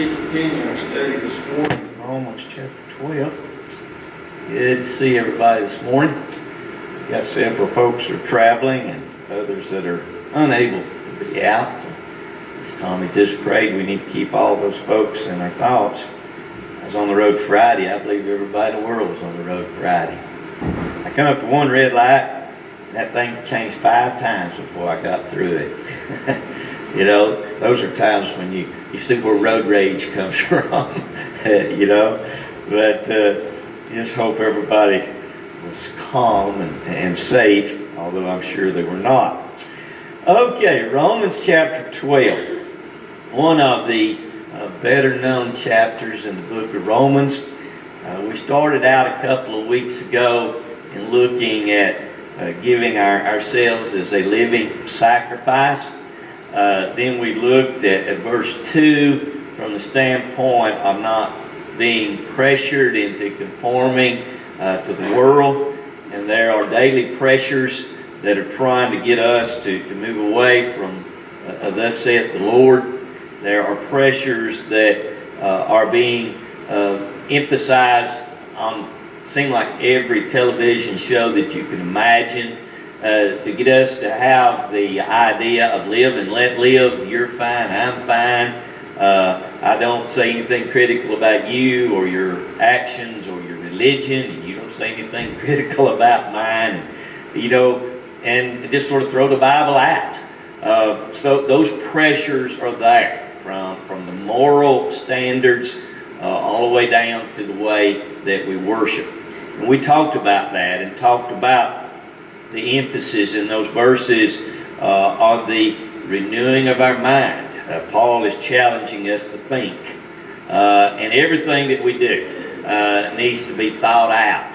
We continue our study this morning, Romans chapter 12. Good to see everybody this morning. Got several folks that are traveling and others that are unable to be out. So as Tommy just prayed, we need to keep all those folks in our thoughts. I was on the road Friday. I believe everybody in the world was on the road Friday. I come up to one red light, and that thing changed 5 times before I got through it. You know, those are times when you see where road rage comes from, you know. But just hope everybody was calm and safe, although I'm sure they were not. Okay, Romans chapter 12, one of the better known chapters in the book of Romans. We started out a couple of weeks ago in looking at giving ourselves as a living sacrifice. Then we looked at verse 2 from the standpoint of not being pressured into conforming to the world. And there are daily pressures that are trying to get us to move away from thus saith the Lord. There are pressures that are being emphasized on, seem like every television show that you can imagine. To get us to have the idea of live and let live. You're fine, I'm fine. I don't say anything critical about you or your actions or your religion, and you don't say anything critical about mine. You know, and just sort of throw the Bible out. So those pressures are there from the moral standards all the way down to the way that we worship. And we talked about that and talked about the emphasis in those verses on the renewing of our mind. Paul is challenging us to think. And everything that we do needs to be thought out.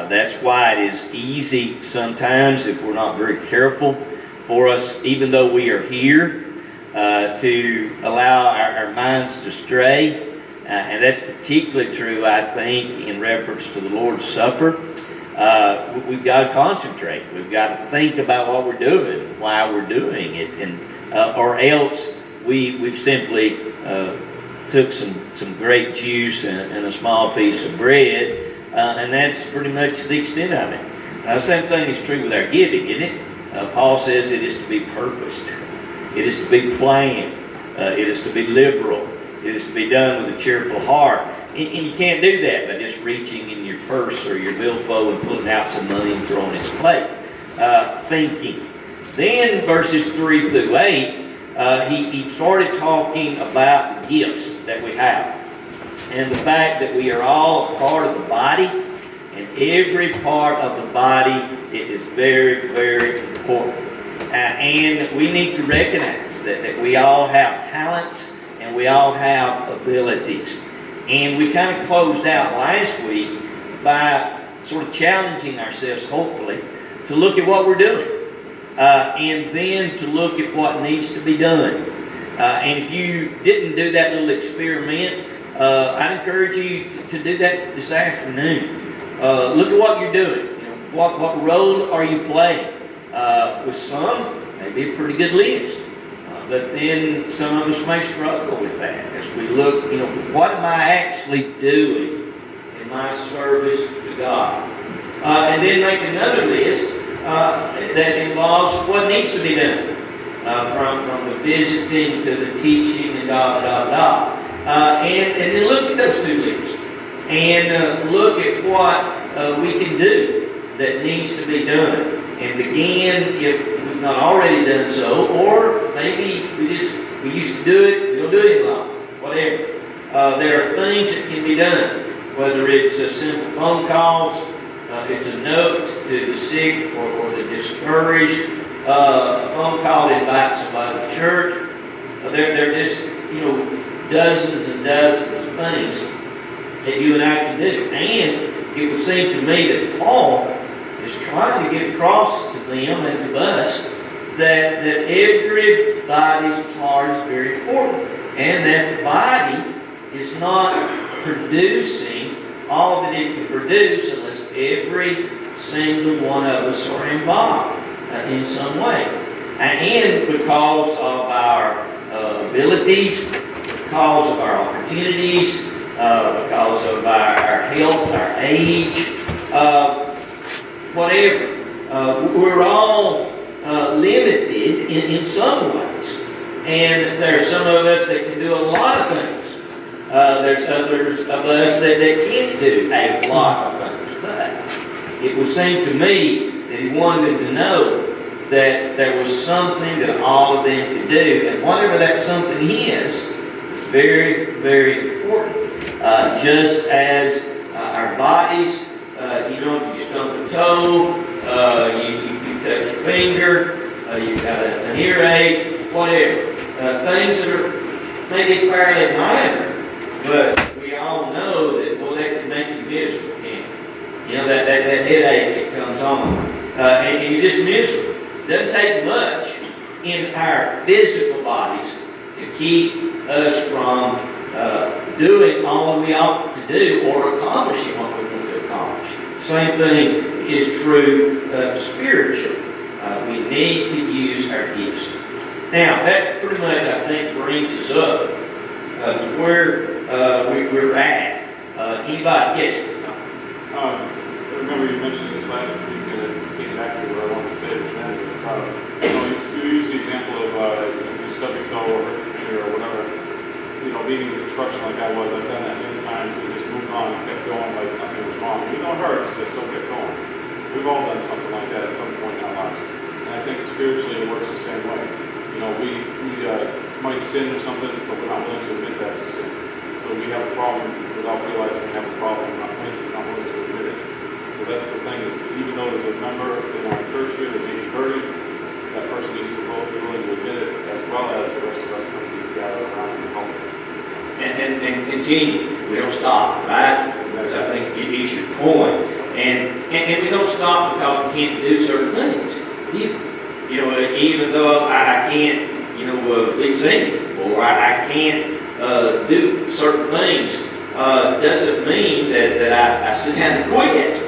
That's why it is easy sometimes, if we're not very careful, for us, even though we are here, to allow our minds to stray. And that's particularly true, I think, in reference to the Lord's Supper. We've got to concentrate. We've got to think about what we're doing, why we're doing it, and or else we've simply took some grape juice and a small piece of bread, and that's pretty much the extent of it. The same thing is true with our giving, isn't it? Paul says it is to be purposed, it is to be planned, it is to be liberal, it is to be done with a cheerful heart. And you can't do that by just reaching in your purse or your billfold and pulling out some money and throwing it in the plate. Thinking. Then verses 3 through 8, he started talking about the gifts that we have. And the fact that we are all a part of the body. And every part of the body is very, very important. And we need to recognize that we all have talents and we all have abilities. And we kind of closed out last week by sort of challenging ourselves, hopefully, to look at what we're doing. And then to look at what needs to be done. And if you didn't do that little experiment, I'd encourage you to do that this afternoon. Look at what you're doing. You know, what role are you playing? With some, maybe a pretty good list. But then some of us may struggle with that as we look, you know, what am I actually doing in my service to God? And then make another list that involves what needs to be done, from the visiting to the teaching and and then look at those 2 lists and look at what we can do that needs to be done. And begin, if we've not already done so, or maybe we used to do it, we don't do it any longer, whatever. There are things that can be done, whether it's a simple phone calls, it's a note to the sick or the discouraged, a phone call to invite somebody to church. There are just, you know, dozens and dozens of things that you and I can do. And it would seem to me that Paul is trying to get across to them and to us that everybody's part is very important, and that the body is not producing all that it can produce unless every single one of us are involved in some way. And because of our abilities, because of our opportunities, because of our health, our age, whatever. We're all limited in some ways. And there are some of us that can do a lot of things. There's others of us that can't do a lot of things. But it would seem to me that he wanted to know that there was something that all of them could do. And whatever that something is very, very important. Just as our bodies, if you stump a toe, you touch your finger, you've got an earache, whatever. Things that are maybe fairly minor, but we all know that, well, that can make you miserable, can't it? You know, that headache that comes on, and you're just miserable. It doesn't take much in our physical bodies to keep us from doing all we ought to do or accomplishing what we want to accomplish. Same thing is true spiritually. We need to use our gifts. Now, that pretty much, I think, brings us up to where we're at. Anybody? Yes? I remember you mentioning this last week, and it came back to what I wanted to say at the end. You use the example of you stub your toe or hurt your finger or whatever. Being in construction like I was, I've done that many times and just moved on and kept going like nothing was wrong. Even though it hurts, I still kept going. We've all done something like that at some point in our lives. And I think spiritually it works the same way. We might sin or something, but we're not willing to admit that's a sin. So we have a problem without realizing we have a problem. We're not willing to admit it. So that's the thing, is even though there's a member in our church here that may be hurting, that person needs to both be willing to admit it, as well as the rest of us coming together around and helping. And continue. We don't stop, right? That's, I think, is your point. And we don't stop because we can't do certain things either. Even though I can't, be singing, or I can't do certain things, doesn't mean that I sit down and quit.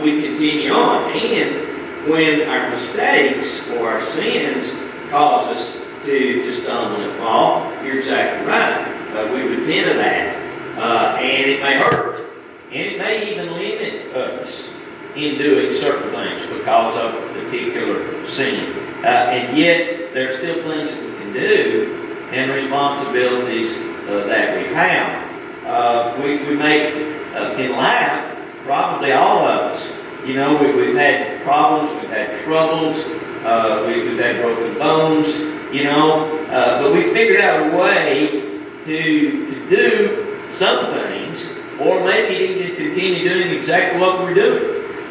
We continue on. And when our mistakes or our sins cause us to stumble and fall, you're exactly right. We repent of that. And it may hurt. And it may even limit us in doing certain things because of a particular sin. And yet, there are still things we can do and responsibilities that we have. We make, in life, probably all of us, we've had problems, we've had troubles, we've had broken bones, but we figured out a way to do some things, or maybe even continue doing exactly what we're doing.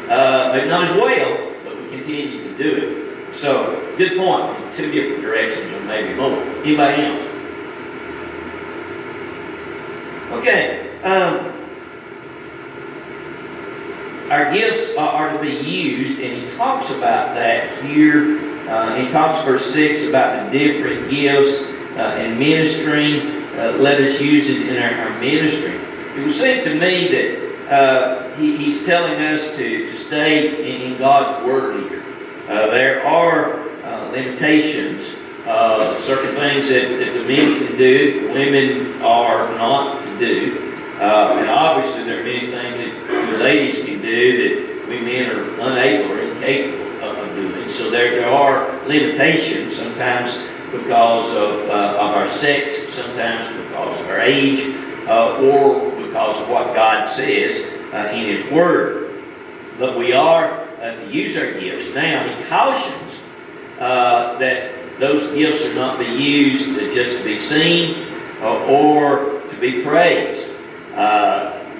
Maybe not as well, but we continue to do it. So, good point. In two different directions, or maybe more. Anybody else? Okay. Our gifts are to be used, and he talks about that here. He talks verse 6 about the different gifts in ministry. Let us use it in our ministry. It would seem to me that he's telling us to stay in God's Word here. There are limitations, certain things that the men can do, the women are not to do. And obviously there are many things that the ladies can do that we men are unable or incapable of doing. So there are limitations, sometimes because of our sex, sometimes because of our age, or because of what God says in His Word. But we are to use our gifts. Now, He cautions that those gifts are not to be used just to be seen or to be praised.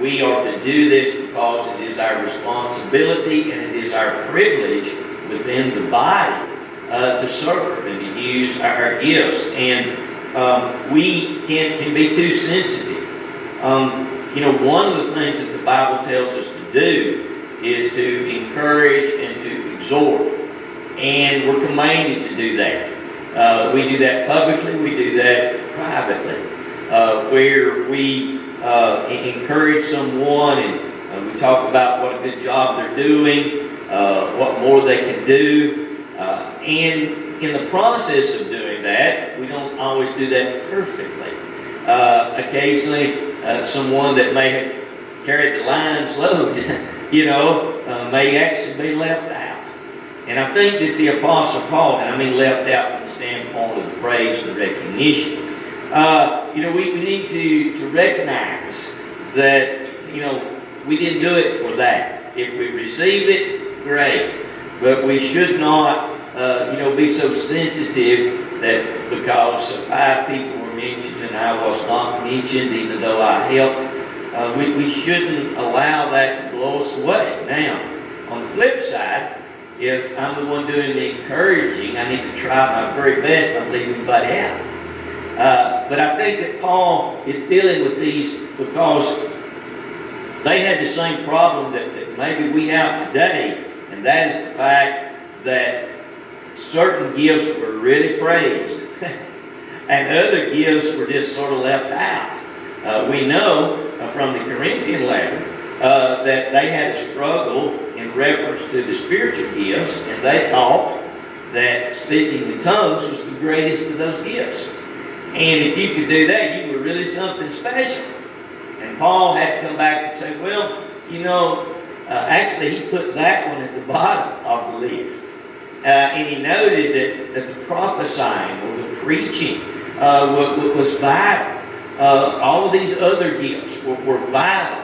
We are to do this because it is our responsibility and it is our privilege within the body to serve and to use our gifts. And we can be too sensitive. One of the things that the Bible tells us to do is to encourage and to exhort. And we're commanded to do that. We do that publicly, we do that privately. Where we encourage someone and we talk about what a good job they're doing, what more they can do. And in the process of doing that, we don't always do that perfectly. Occasionally, someone that may have carried the lion's load, may actually be left out. And I think that the Apostle Paul, and I mean left out from the standpoint of the praise and the recognition, we need to recognize that, we didn't do it for that. If we receive it, great. But we should not, be so sensitive that because 5 people were mentioned and I was not mentioned, even though I helped, we shouldn't allow that to blow us away. Now, on the flip side, if I'm the one doing the encouraging, I need to try my very best not to leave anybody out. But I think that Paul is dealing with these because they had the same problem that maybe we have today, and that is the fact that certain gifts were really praised, and other gifts were just sort of left out. We know from the Corinthian letter that they had a struggle in reference to the spiritual gifts, and they thought that speaking in tongues was the greatest of those gifts. And if you could do that, you were really something special. And Paul had to come back and say, well, actually he put that one at the bottom of the list. And he noted that the prophesying or the preaching was vital. All of these other gifts were vital.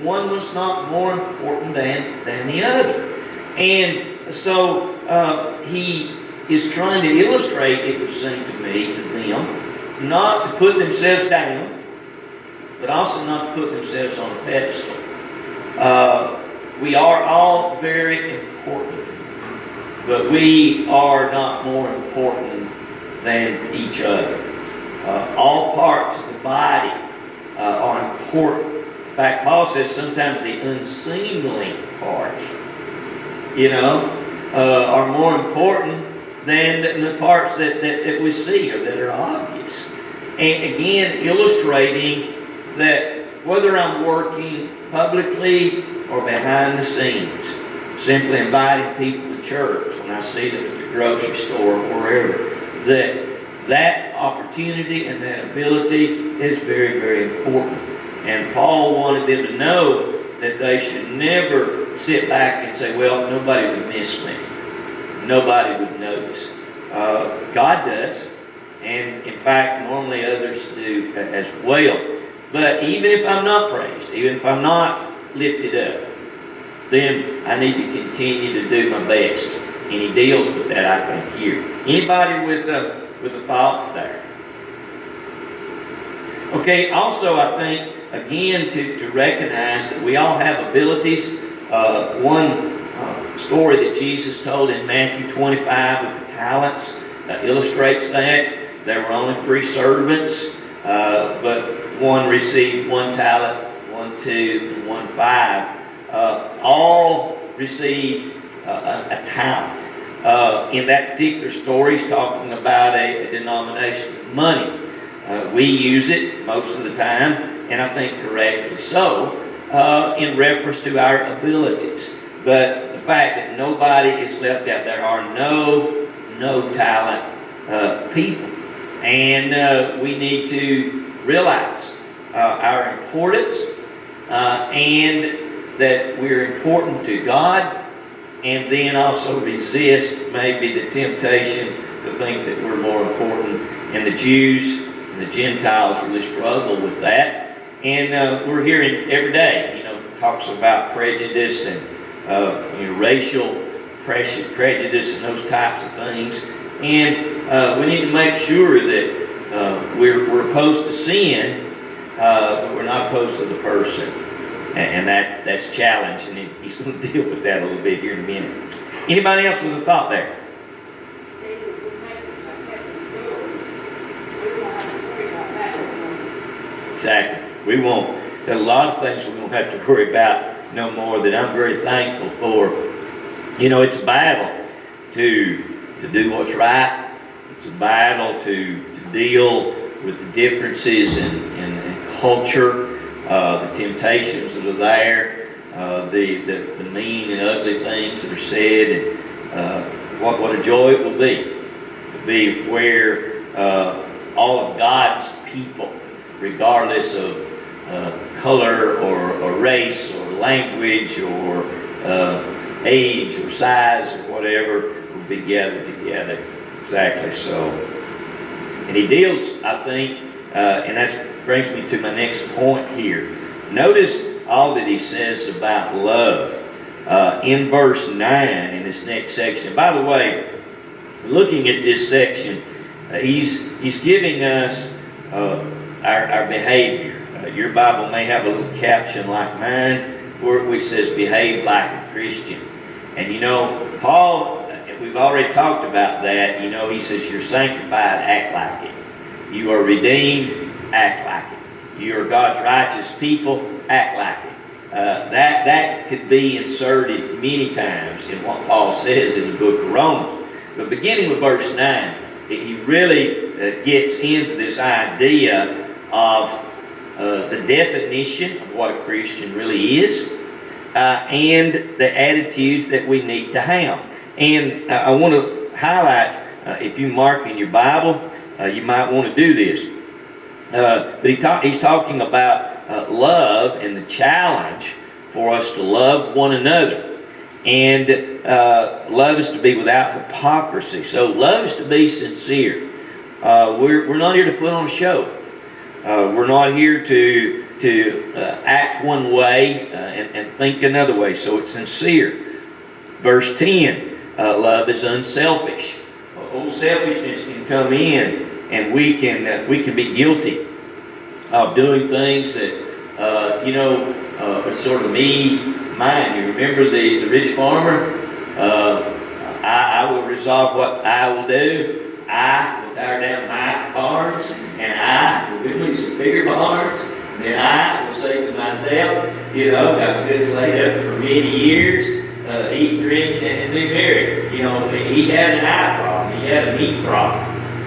One was not more important than the other. And so he is trying to illustrate, it would seem to me, to them, not to put themselves down, but also not to put themselves on a pedestal. We are all very important, but we are not more important than each other. All parts of the body are important. In fact, Paul says sometimes the unseemly parts, are more important than the parts that we see or that are obvious. And again, illustrating that whether I'm working publicly or behind the scenes, simply inviting people to church when I see them at the grocery store or wherever, that opportunity and that ability is very, very important. And Paul wanted them to know that they should never sit back and say, well, nobody would miss me. Nobody would notice. God does. And in fact, normally others do as well. But even if I'm not praised, even if I'm not lifted up, then I need to continue to do my best. And he deals with that, I think, here. Anybody with a thought there? Okay, also I think, again, to recognize that we all have abilities. One story that Jesus told in Matthew 25 of the talents illustrates that. There were only 3 servants, but one received 1 talent, 1 2, and 1 5. All received a talent. In that particular story, he's talking about a denomination of money. We use it most of the time, and I think correctly so, in reference to our abilities. But the fact that nobody is left out, there are no talent people. And we need to realize our importance and that we're important to God, and then also resist maybe the temptation to think that we're more important. And the Jews and the Gentiles really struggle with that. And we're hearing every day, talks about prejudice and racial prejudice and those types of things. And we need to make sure that we're opposed to sin, but we're not opposed to the person. And that's challenging, and he's going to deal with that a little bit here in a minute. Anybody else with a thought there? Exactly. We won't. There's a lot of things we won't have to worry about no more that I'm very thankful for. It's a battle to do what's right. It's a battle to deal with the differences in culture, the temptations that are there, the mean and ugly things that are said, and what a joy it will be to be where all of God's people regardless of color or race or language or age or size or whatever, will be gathered together. Exactly so. And he deals, I think, and that brings me to my next point here. Notice all that he says about love in verse 9 in this next section. By the way, looking at this section, he's giving us our behavior. Your Bible may have a little caption like mine which says behave like a Christian. And you know, Paul, we've already talked about that. You know, he says you're sanctified, act like it. You are redeemed, act like it. You are God's righteous people, act like it. That could be inserted many times in what Paul says in the book of Romans. But beginning with verse 9, he really gets into this idea of the definition of what a Christian really is and the attitudes that we need to have. And I want to highlight, if you mark in your Bible, you might want to do this. But he's talking about love and the challenge for us to love one another. And love is to be without hypocrisy. So love is to be sincere. We're not here to put on a show. We're not here to act one way and think another way. So it's sincere. Verse 10, love is unselfish. Old selfishness can come in, and we can be guilty of doing things that are sort of me, mine. You remember the rich farmer? I will resolve what I will do. I will tear down my barns, and I will build me some bigger barns. And then I will say to myself, got goods laid up for many years, eat, drink, and be merry. He had an eye problem. He had a meat problem.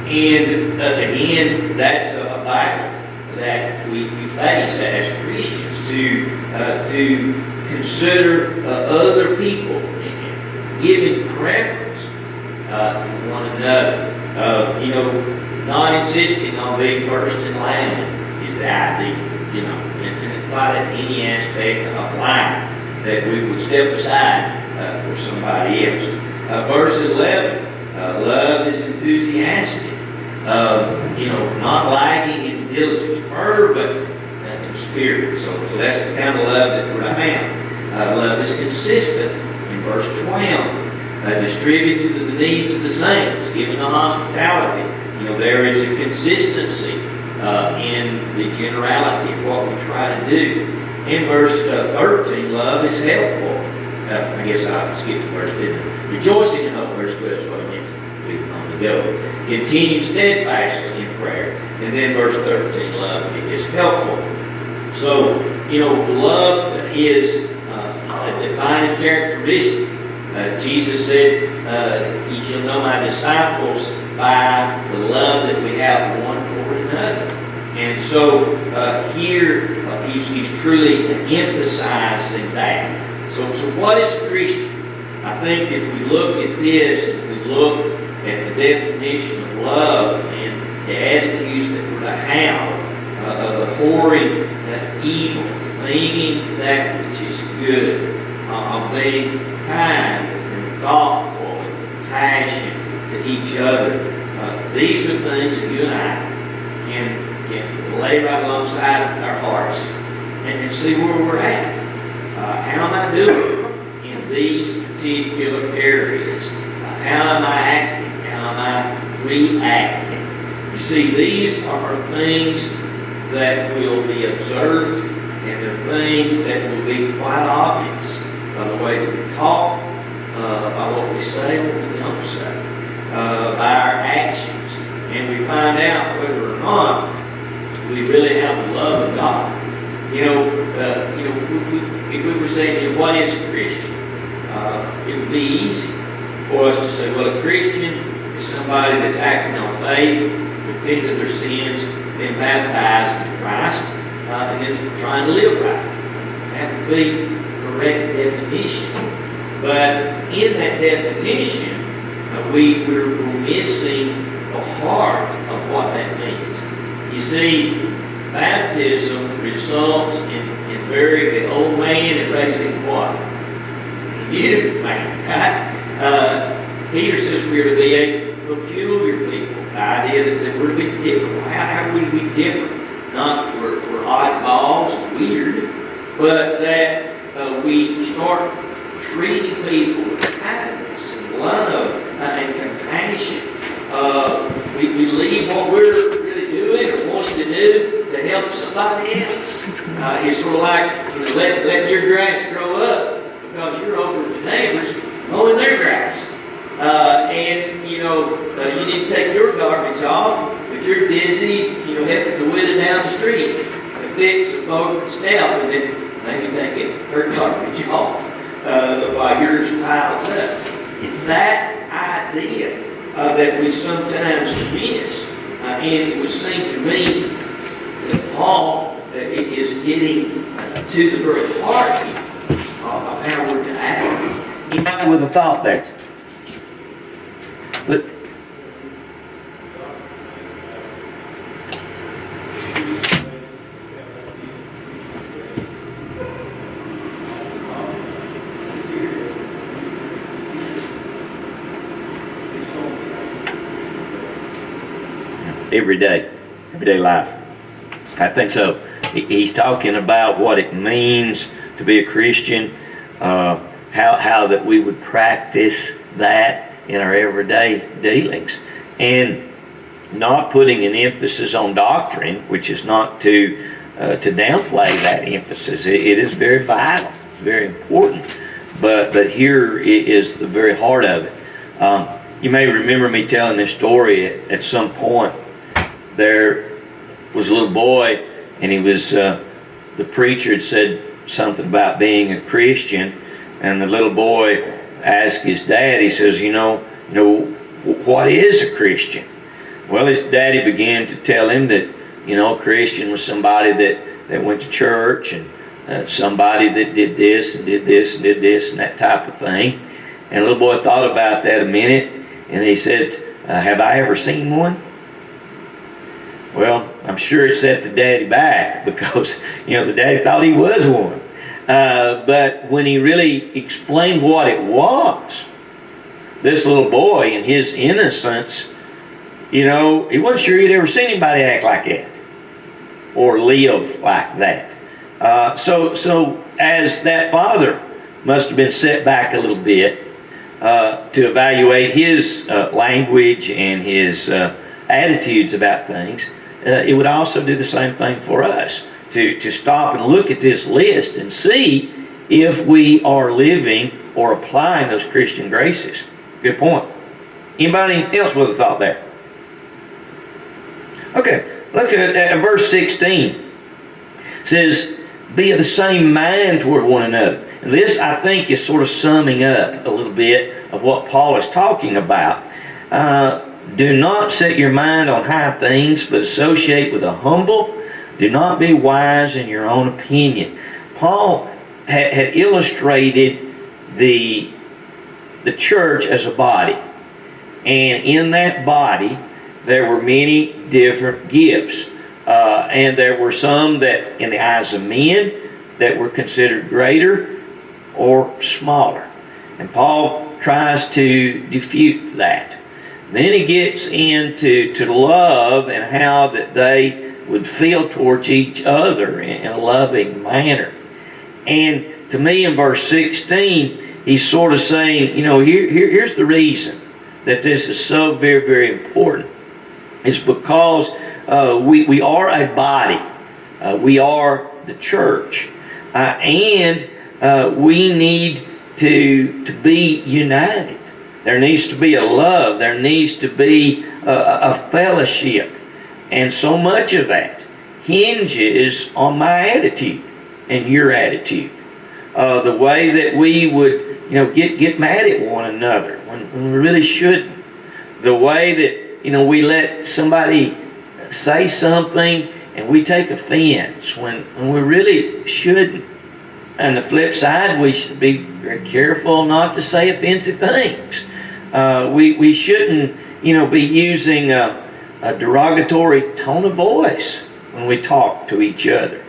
And again, that's a battle that we face as Christians to consider other people, giving preference to one another. Not insisting on being first in line is the idea, and apply it to any aspect of life, that we would step aside for somebody else. Verse 11, love is enthusiastic, not lagging in diligence, fervent in spirit. So that's the kind of love that we're to have. Love is consistent in verse 12. Distribute to the needs of the saints, giving the hospitality. There is a consistency in the generality of what we try to do. In verse 13, love is helpful. I guess I skipped the verse, didn't I? Rejoicing in hope, verse 12 is what I meant to do a moment ago. Continue steadfastly in prayer. And then verse 13, love is helpful. So, love is a defining characteristic. Jesus said, "Ye shall know my disciples by the love that we have one for another." And so here he's truly emphasizing that. So what is a Christian? I think if we look at this, if we look at the definition of love and the attitudes that we're to have, abhorring evil, clinging to that which is good, being kind and thoughtful and compassionate to each other. These are things that you and I can lay right alongside our hearts and see where we're at. How am I doing in these particular areas? How am I acting? How am I reacting? You see, these are things that will be observed, and they're things that will be quite obvious by the way that we talk, by what we say, what we don't say, by our actions. And we find out whether or not we really have the love of God. If we were saying, what is a Christian? It would be easy for us to say, well, a Christian is somebody that's acting on faith, repenting of their sins, been baptized in Christ, and then trying to live right. That would be correct definition. But in that definition, we're missing the heart of what that means. You see, baptism results in burying the old man and raising what? New man, right? Peter says we are to be a peculiar people. The idea that we're to be different. How would we be different? Not we're oddballs and weird, but that we start treating people with kindness and love and compassion. We leave what we're really doing or wanting to do to help somebody else. It's sort of like, letting your grass grow up because you're over at the neighbors mowing their grass. And you need to take your garbage off, but you're busy, helping the widow down the street to fix a broken step, and then maybe taking her garbage off while yours piles up. It's that idea that we sometimes miss, and it would seem to me that Paul is getting to the very heart of how we're to act. Anybody with a thought there? But everyday life. I think so. He's talking about what it means to be a Christian, how that we would practice that in our everyday dealings, and not putting an emphasis on doctrine, which is not to downplay that emphasis. It is very vital, very important, but here is the very heart of it. You may remember me telling this story at some point. There was a little boy, and he was the preacher had said something about being a Christian, and the little boy asked his dad. He says, what is a Christian? Well, his daddy began to tell him that a Christian was somebody that went to church, and somebody that did this and did this and did this and that type of thing. And the little boy thought about that a minute, and he said, have I ever seen one? Well, I'm sure it set the daddy back because, the daddy thought he was one. But when he really explained what it was, this little boy in his innocence, he wasn't sure he'd ever seen anybody act like that or live like that. So as that father must have been set back a little bit to evaluate his language and his attitudes about things, it would also do the same thing for us, to stop and look at this list and see if we are living or applying those Christian graces. Good point. Anybody else with a thought there? Okay, look at verse 16. It says, be of the same mind toward one another. And this, I think, is sort of summing up a little bit of what Paul is talking about. Do not set your mind on high things, but associate with the humble. Do not be wise in your own opinion. Paul had illustrated the church as a body. And in that body, there were many different gifts. And there were some that, in the eyes of men, that were considered greater or smaller. And Paul tries to defute that. Then he gets into love and how that they would feel towards each other in a loving manner. And to me, in verse 16, he's sort of saying, here's the reason that this is so very, very important. It's because we are a body. We are the church. And we need to be united. There needs to be a love. There needs to be a fellowship. And so much of that hinges on my attitude and your attitude. The way that we would, get mad at one another when we really shouldn't. The way that, we let somebody say something and we take offense when we really shouldn't. And the flip side, we should be very careful not to say offensive things. We shouldn't, be using a derogatory tone of voice when we talk to each other.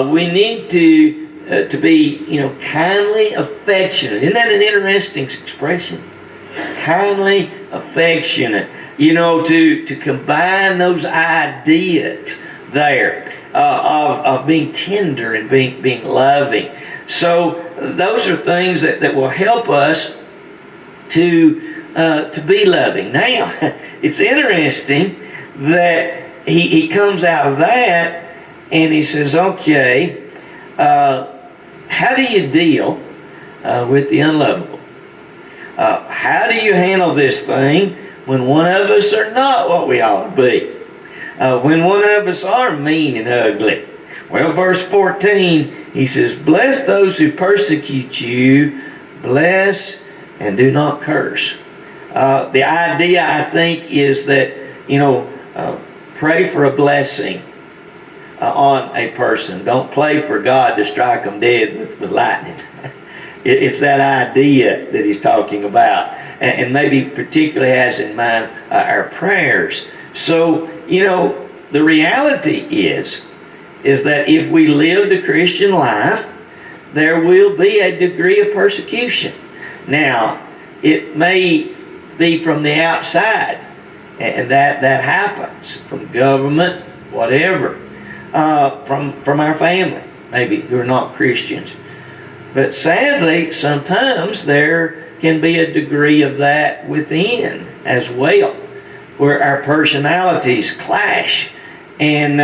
We need to be, kindly affectionate. Isn't that an interesting expression? Kindly affectionate. To combine those ideas there of being tender and being loving. So those are things that will help us to be loving. Now, it's interesting that he comes out of that and he says, okay, how do you deal with the unlovable? How do you handle this thing when one of us are not what we ought to be? When one of us are mean and ugly? Well, verse 14, he says, bless those who persecute you, bless and do not curse. The idea, I think, is that, pray for a blessing on a person. Don't pray for God to strike them dead with lightning. It's that idea that he's talking about, and maybe particularly has in mind our prayers. So, the reality is that if we live the Christian life, there will be a degree of persecution. Now, it may be from the outside, and that happens, from government, whatever, from our family, maybe, who are not Christians. But sadly, sometimes there can be a degree of that within as well, where our personalities clash, and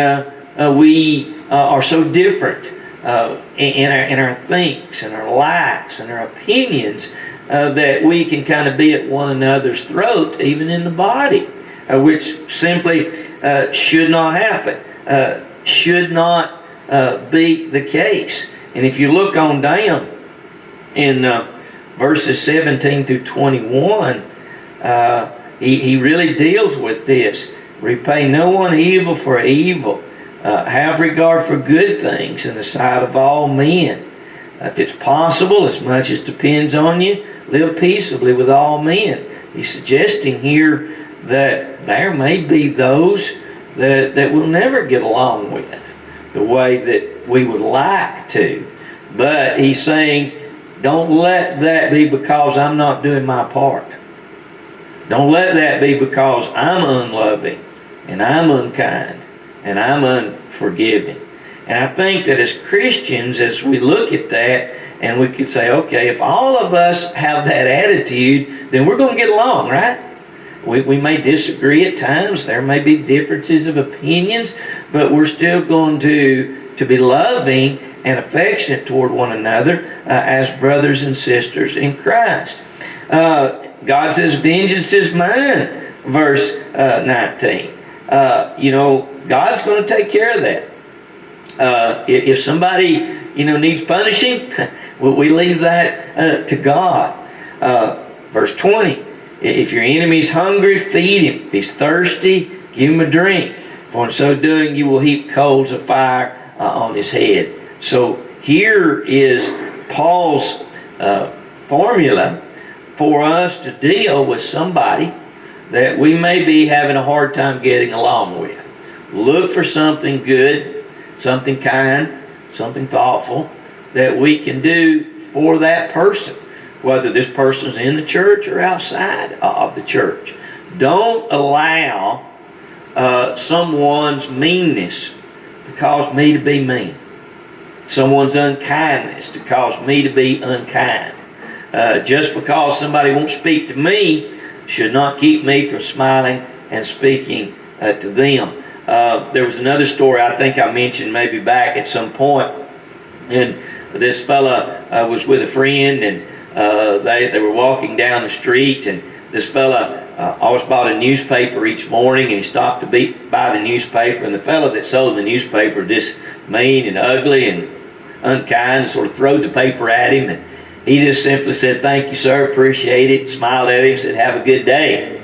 we are so different in our thinks and our likes and our opinions that we can kind of be at one another's throat, even in the body, which simply should not happen, should not be the case. And if you look on down in verses 17 through 21, he really deals with this. Repay no one evil for evil. Have regard for good things in the sight of all men. If it's possible, as much as depends on you, live peaceably with all men. He's suggesting here that there may be those that we'll never get along with the way that we would like to. But he's saying, don't let that be because I'm not doing my part. Don't let that be because I'm unloving and I'm unkind and I'm unforgiving. And I think that as Christians, as we look at that, and we could say, okay, if all of us have that attitude, then we're going to get along, right? We may disagree at times. There may be differences of opinions, but we're still going to be loving and affectionate toward one another as brothers and sisters in Christ. God says, vengeance is mine, verse 19. God's going to take care of that. If somebody, needs punishing, we leave that to God. Verse 20, if your enemy's hungry, feed him. If he's thirsty, give him a drink. For in so doing, you will heap coals of fire on his head. So here is Paul's formula for us to deal with somebody that we may be having a hard time getting along with. Look for something good, something kind, something thoughtful that we can do for that person, whether this person's in the church or outside of the church. Don't allow someone's meanness to cause me to be mean. Someone's unkindness to cause me to be unkind. Just because somebody won't speak to me should not keep me from smiling and speaking to them. There was another story I think I mentioned maybe back at some point, and this fella was with a friend, and they were walking down the street, and this fella always bought a newspaper each morning, and he stopped to buy the newspaper, and the fella that sold the newspaper just mean and ugly and unkind, sort of throwed the paper at him, and he just simply said, "Thank you, sir, appreciate it," smiled at him, said, "Have a good day."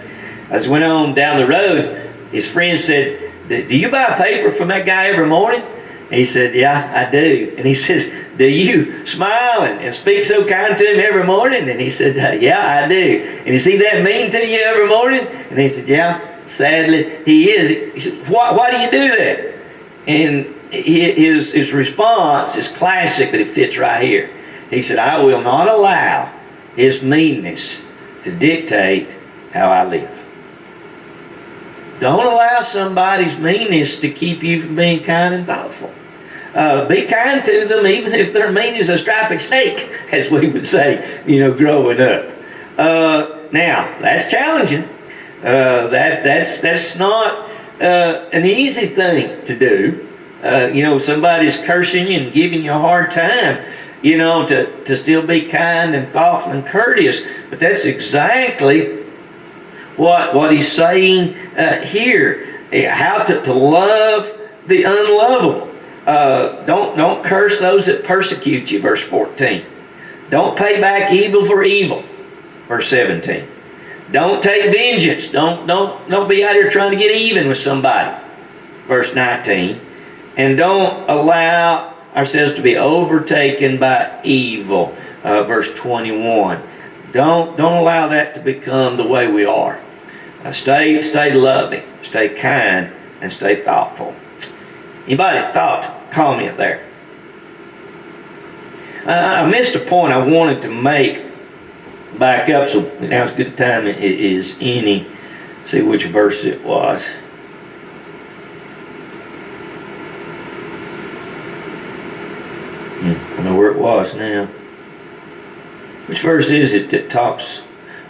As he went on down the road, his friend said, "Do you buy a paper from that guy every morning?" And he said, "Yeah, I do." And he says, "Do you smile and speak so kind to him every morning?" And he said, "Yeah, I do." "And is he that mean to you every morning?" And he said, "Yeah, sadly he is." He said, why do you do that?" And his response is classic, but it fits right here. He said, I will not allow his meanness to dictate how I live. Don't allow somebody's meanness to keep you from being kind and thoughtful. Be kind to them even if they're mean as a striped snake, as we would say, growing up. Now, that's challenging. That's not an easy thing to do. Somebody's cursing you and giving you a hard time, to still be kind and thoughtful and courteous. But that's exactly what he's saying here. How to love the unlovable. Don't curse those that persecute you, verse 14. Don't pay back evil for evil, verse 17. Don't take vengeance. Don't be out here trying to get even with somebody, verse 19. And don't allow ourselves to be overtaken by evil, verse 21. Don't allow that to become the way we are. Stay loving, stay kind, and stay thoughtful. Anybody thought, comment there? I missed a point I wanted to make. Back up, so now's a good time is any. See which verse it was. I know where it was now. Which verse is it that talks?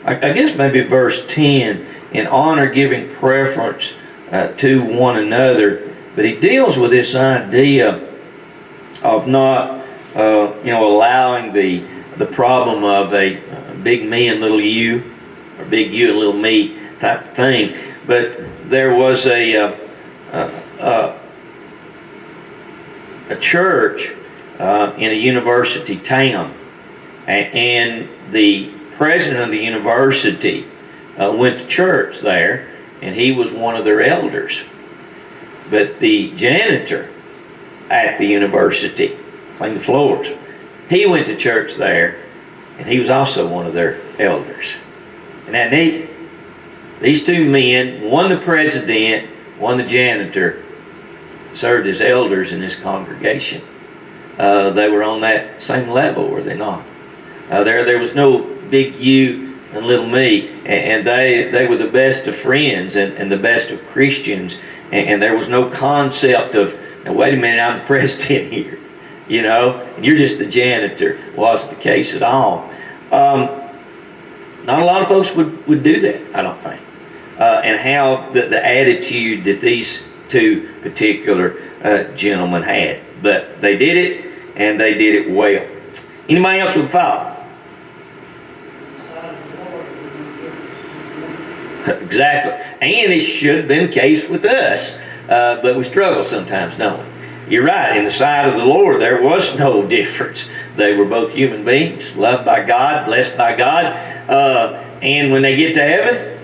I guess maybe verse 10. In honor, giving preference to one another. But he deals with this idea of not, allowing the problem of a big me and little you, or big you and little me type of thing. But there was a church in a university town, and the president of the university went to church there, and he was one of their elders. But the janitor at the university, cleaned the floors, he went to church there, and he was also one of their elders. Isn't that neat? These two men, one the president, one the janitor, served as elders in this congregation. They were on that same level, were they not? There was no big you and little me, and they were the best of friends and the best of Christians, and there was no concept of, now wait a minute, I'm the president here. And you're just the janitor. Wasn't the case at all. Not a lot of folks would do that, I don't think. And how the attitude that these two particular gentlemen had. But they did it, and they did it well. Anybody else with a thought? Exactly. And it should have been the case with us. But we struggle sometimes, don't we? You're right. In the sight of the Lord, there was no difference. They were both human beings, loved by God, blessed by God. And when they get to heaven,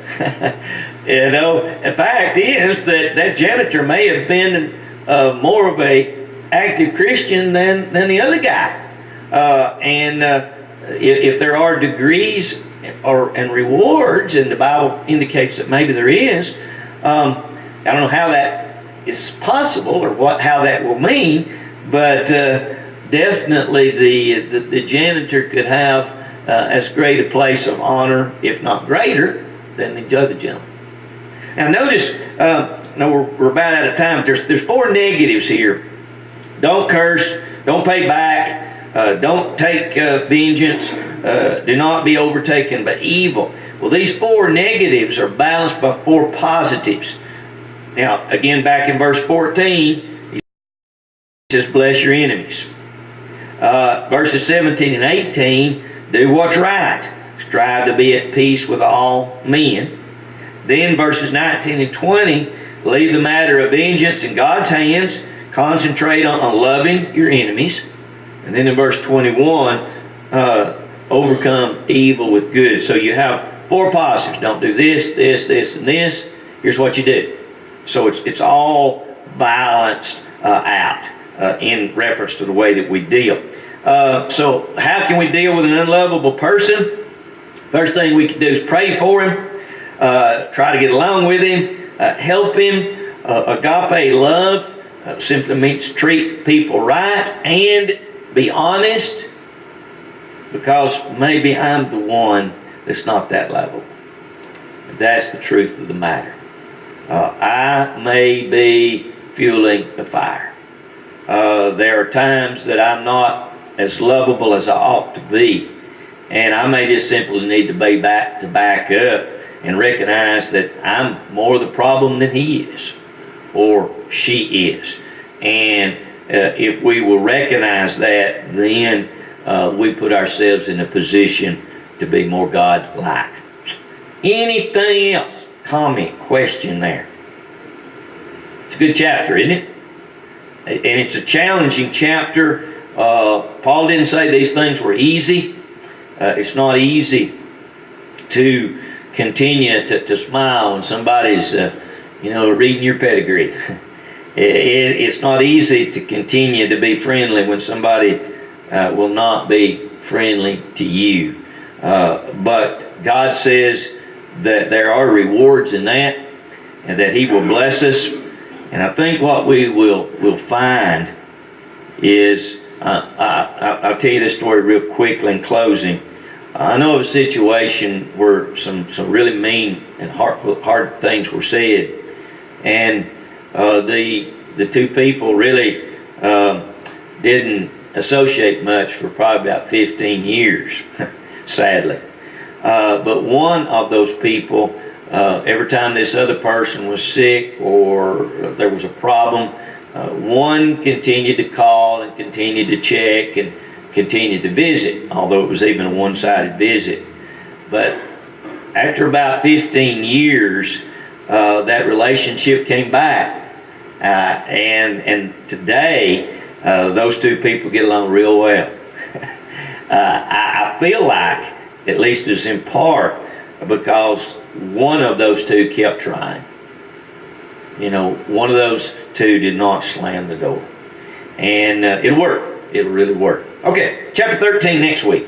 the fact is that janitor may have been more of a active Christian than the other guy. If there are degrees and rewards, and the Bible indicates that maybe there is, I don't know how that is possible or how that will mean, but definitely the janitor could have as great a place of honor, if not greater, than the other gentleman. Now notice, we're about out of time. There's 4 negatives here. Don't curse. Don't pay back. Don't take vengeance. Do not be overtaken by evil. Well, these 4 negatives are balanced by 4 positives. Now, again, back in verse 14, he says, bless your enemies. Verses 17 and 18, do what's right. Strive to be at peace with all men. Then verses 19 and 20, leave the matter of vengeance in God's hands. Concentrate on loving your enemies. And then in verse 21, overcome evil with good. So you have 4 positives. Don't do this, this, this, and this. Here's what you do. So it's all balanced out in reference to the way that we deal. So how can we deal with an unlovable person? First thing we can do is pray for him. Try to get along with him. Help him. Agape love simply means treat people right and be honest, because maybe I'm the one that's not that level. That's the truth of the matter. I may be fueling the fire. There are times that I'm not as lovable as I ought to be, and I may just simply need to be back up and recognize that I'm more the problem than he is or she is. And if we will recognize that, then we put ourselves in a position to be more God-like. Anything else? Comment, question there? It's a good chapter, isn't it? And it's a challenging chapter. Paul didn't say these things were easy. It's not easy to continue to smile when somebody's, reading your pedigree. It's not easy to continue to be friendly when somebody will not be friendly to you. But God says that there are rewards in that, and that he will bless us. And I think what we will find is, I'll tell you this story real quickly in closing. I know of a situation where some really mean and hard things were said, and the two people really didn't associate much for probably about 15 years, sadly. But one of those people, every time this other person was sick or there was a problem, one continued to call and continued to check and continued to visit, although it was even a one-sided visit. But after about 15 years, that relationship came back. And today, those two people get along real well. I feel like, at least it's in part, because one of those two kept trying. One of those two did not slam the door. And it'll work. It'll really work. Okay, chapter 13 next week.